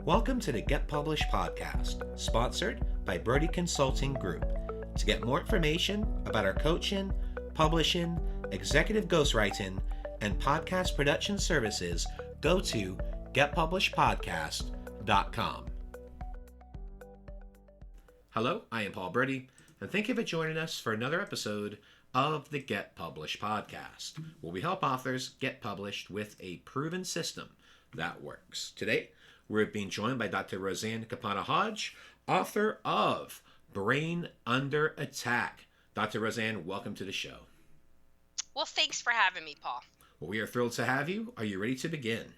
Welcome to the Get Published podcast, sponsored by Brodie Consulting Group. To get more information about our coaching, publishing, executive ghostwriting, and podcast production services, go to getpublishedpodcast.com. Hello, I am Paul Brodie, and thank you for joining us for another episode of the Get Published podcast, where we help authors get published with a proven system that works. Today, we're being joined by Dr. Roseann Capanna-Hodge, author of Brain Under Attack. Dr. Roseann, welcome to the show. Well, thanks for having me, Paul. Well, we are thrilled to have you. Are you ready to begin?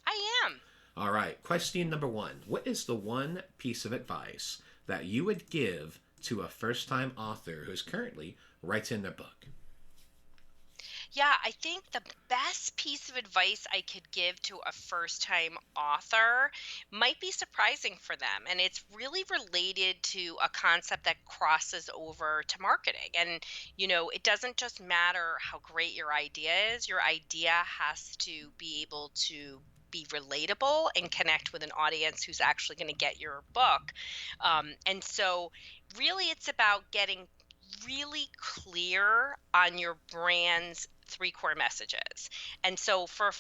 I am. All right. Question number one. What is the one piece of advice that you would give to a first-time author who's currently writing their book? Yeah, I think the best piece of advice I could give to a first-time author might be surprising for them. And it's really related to a concept that crosses over to marketing. And, it doesn't just matter how great your idea is. Your idea has to be able to be relatable and connect with an audience who's actually going to get your book. And so really it's about getting really clear on your brand's three core messages. And so for a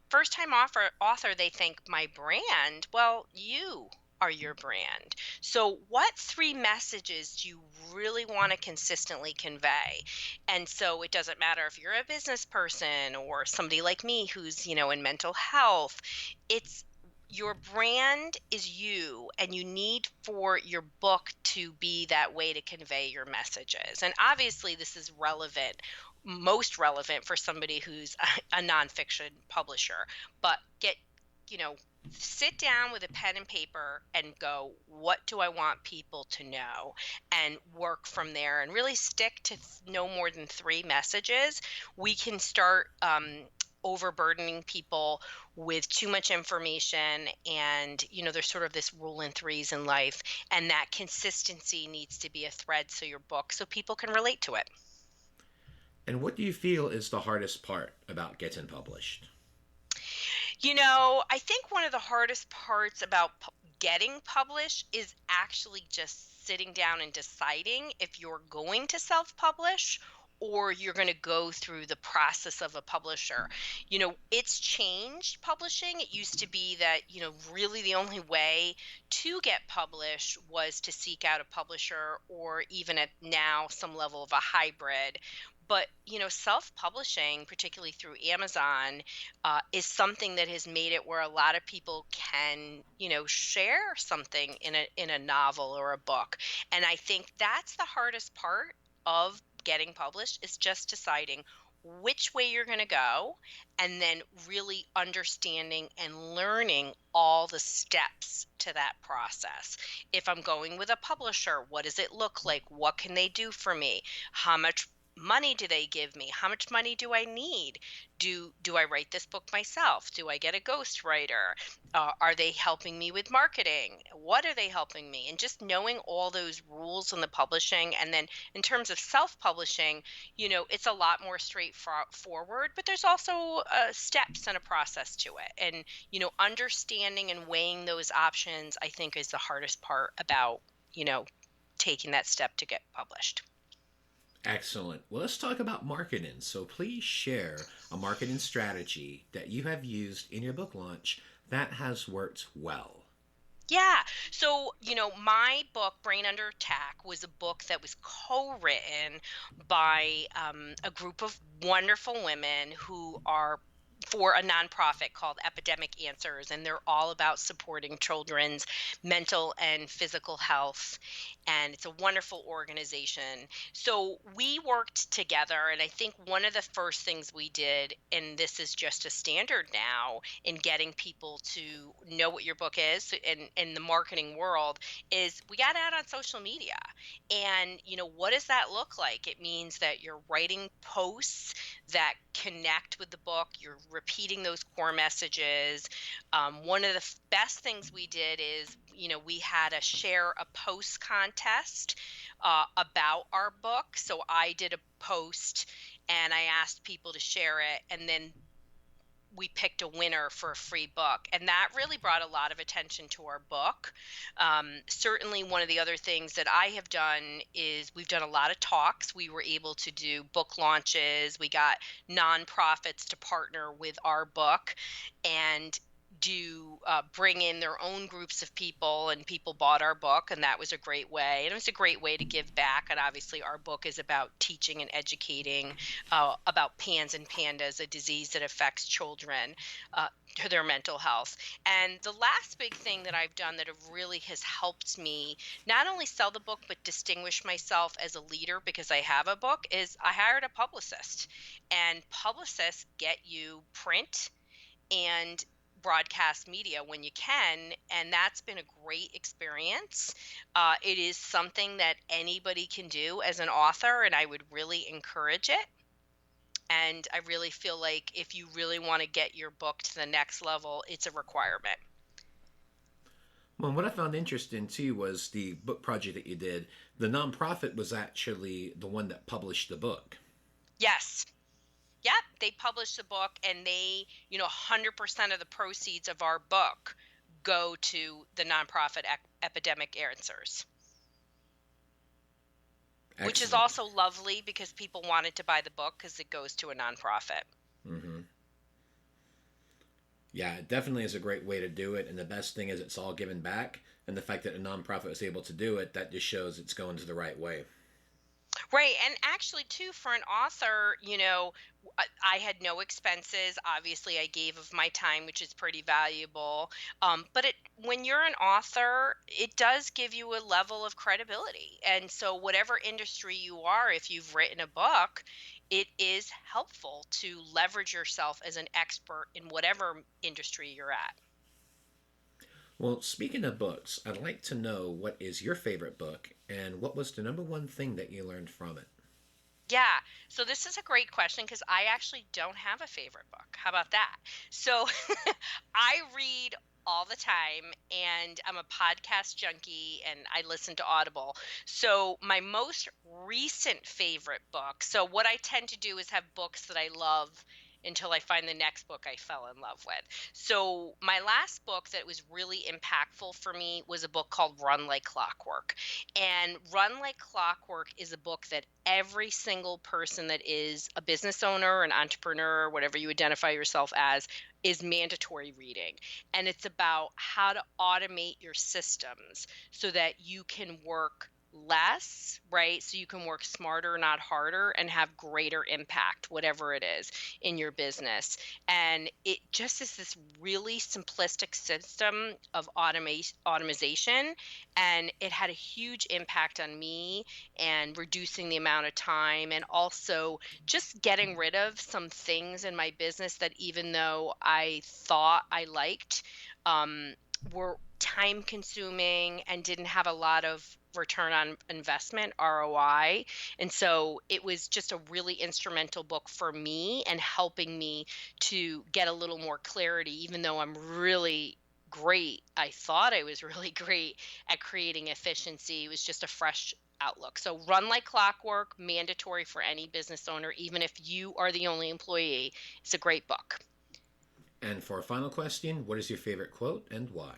first-time author, they think, my brand? Well, you are your brand. So what three messages do you really want to consistently convey? And so it doesn't matter if you're a business person or somebody like me who's, in mental health. It's your brand is you, and you need for your book to be that way to convey your messages. And obviously this is most relevant for somebody who's a nonfiction publisher, but sit down with a pen and paper and go, what do I want people to know? And work from there and really stick to no more than three messages. We can start overburdening people with too much information, and there's sort of this rule in threes in life, and that consistency needs to be a thread so people can relate to it. And what do you feel is the hardest part about getting published? I think one of the hardest parts about getting published is actually just sitting down and deciding if you're going to self-publish or you're going to go through the process of a publisher. It's changed publishing. It used to be that, really the only way to get published was to seek out a publisher, or even at now some level of a hybrid. But, self-publishing, particularly through Amazon, is something that has made it where a lot of people can, share something in a novel or a book. And I think that's the hardest part of getting published, is just deciding which way you're going to go, and then really understanding and learning all the steps to that process. If I'm going with a publisher, what does it look like? What can they do for me? How much money do they give me? How much money do I need? Do I write this book myself? Do I get a ghostwriter? Are they helping me with marketing? What are they helping me? And just knowing all those rules in the publishing. And then in terms of self-publishing, it's a lot more straightforward, but there's also steps and a process to it. And, understanding and weighing those options, I think, is the hardest part about, taking that step to get published. Excellent. Well, let's talk about marketing. So please share a marketing strategy that you have used in your book launch that has worked well. Yeah. So, my book, Brain Under Attack, was a book that was co-written by a group of wonderful women who are for a nonprofit called Epidemic Answers, and they're all about supporting children's mental and physical health, and it's a wonderful organization. So we worked together, and I think one of the first things we did, and this is just a standard now in getting people to know what your book is in the marketing world, is we got out on social media. And, what does that look like? It means that you're writing posts that connect with the book, you're repeating those core messages. One of the best things we did is, we had a share a post contest about our book. So I did a post and I asked people to share it, and then we picked a winner for a free book. And that really brought a lot of attention to our book. Certainly, one of the other things that I have done is we've done a lot of talks. We were able to do book launches. We got nonprofits to partner with our book and do bring in their own groups of people, and people bought our book, and that was a great way. And it was a great way to give back. And obviously, our book is about teaching and educating about PANS and PANDAS, a disease that affects children, to their mental health. And the last big thing that I've done that really has helped me not only sell the book, but distinguish myself as a leader because I have a book, is I hired a publicist. And publicists get you print and broadcast media when you can, and that's been a great experience. It is something that anybody can do as an author, and I would really encourage it. And I really feel like if you really want to get your book to the next level, it's a requirement. Well, what I found interesting too was the book project that you did. The nonprofit was actually the one that published the book. Yes. Yep, they published the book, and they, 100% of the proceeds of our book go to the nonprofit Epidemic Answers. Excellent. Which is also lovely because people wanted to buy the book because it goes to a nonprofit. Mm-hmm. Yeah, it definitely is a great way to do it, and the best thing is it's all given back, and the fact that a nonprofit was able to do it, that just shows it's going to the right way. Right. And actually, too, for an author, I had no expenses. Obviously, I gave of my time, which is pretty valuable. But when you're an author, it does give you a level of credibility. And so whatever industry you are, if you've written a book, it is helpful to leverage yourself as an expert in whatever industry you're at. Well, speaking of books, I'd like to know what is your favorite book and what was the number one thing that you learned from it? Yeah, so this is a great question because I actually don't have a favorite book. How about that? So I read all the time, and I'm a podcast junkie, and I listen to Audible. So my most recent favorite book, so what I tend to do is have books that I love until I find the next book I fell in love with. So my last book that was really impactful for me was a book called Run Like Clockwork. And Run Like Clockwork is a book that every single person that is a business owner, an entrepreneur, whatever you identify yourself as, is mandatory reading. And it's about how to automate your systems so that you can work less, right? So you can work smarter, not harder, and have greater impact, whatever it is in your business. And it just is this really simplistic system of automation. And it had a huge impact on me and reducing the amount of time, and also just getting rid of some things in my business that even though I thought I liked, were time consuming and didn't have a lot of return on investment, ROI. And so it was just a really instrumental book for me and helping me to get a little more clarity, even though I'm really great. I thought I was really great at creating efficiency. It was just a fresh outlook. So Run Like Clockwork, mandatory for any business owner, even if you are the only employee. It's a great book. And for a final question, what is your favorite quote and why?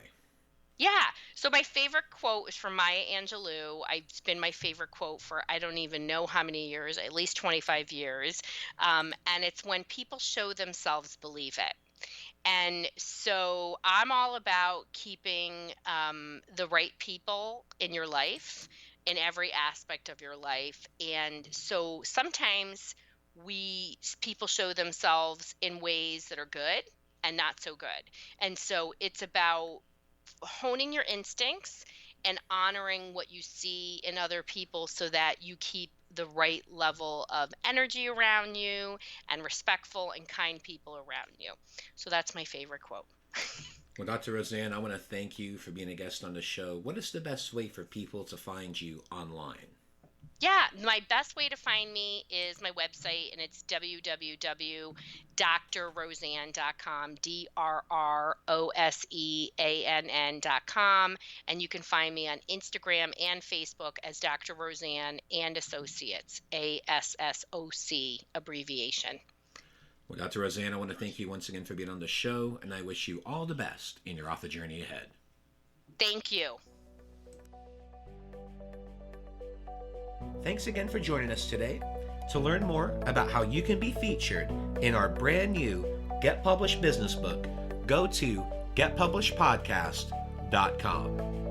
Yeah. So my favorite quote is from Maya Angelou. It's been my favorite quote for I don't even know how many years, at least 25 years. And it's when people show themselves, believe it. And so I'm all about keeping the right people in your life, in every aspect of your life. And so sometimes people show themselves in ways that are good and not so good. And so it's about honing your instincts and honoring what you see in other people so that you keep the right level of energy around you and respectful and kind people around you. So that's my favorite quote. Well, Dr. Roseann, I want to thank you for being a guest on the show. What is the best way for people to find you online? Yeah, my best way to find me is my website, and it's www.drroseann.com, DRROSEANN.com, and you can find me on Instagram and Facebook as Dr. Roseann and Associates, ASSOC abbreviation. Well, Dr. Roseann, I want to thank you once again for being on the show, and I wish you all the best in your author journey ahead. Thank you. Thanks again for joining us today. To learn more about how you can be featured in our brand new Get Published business book, go to getpublishedpodcast.com.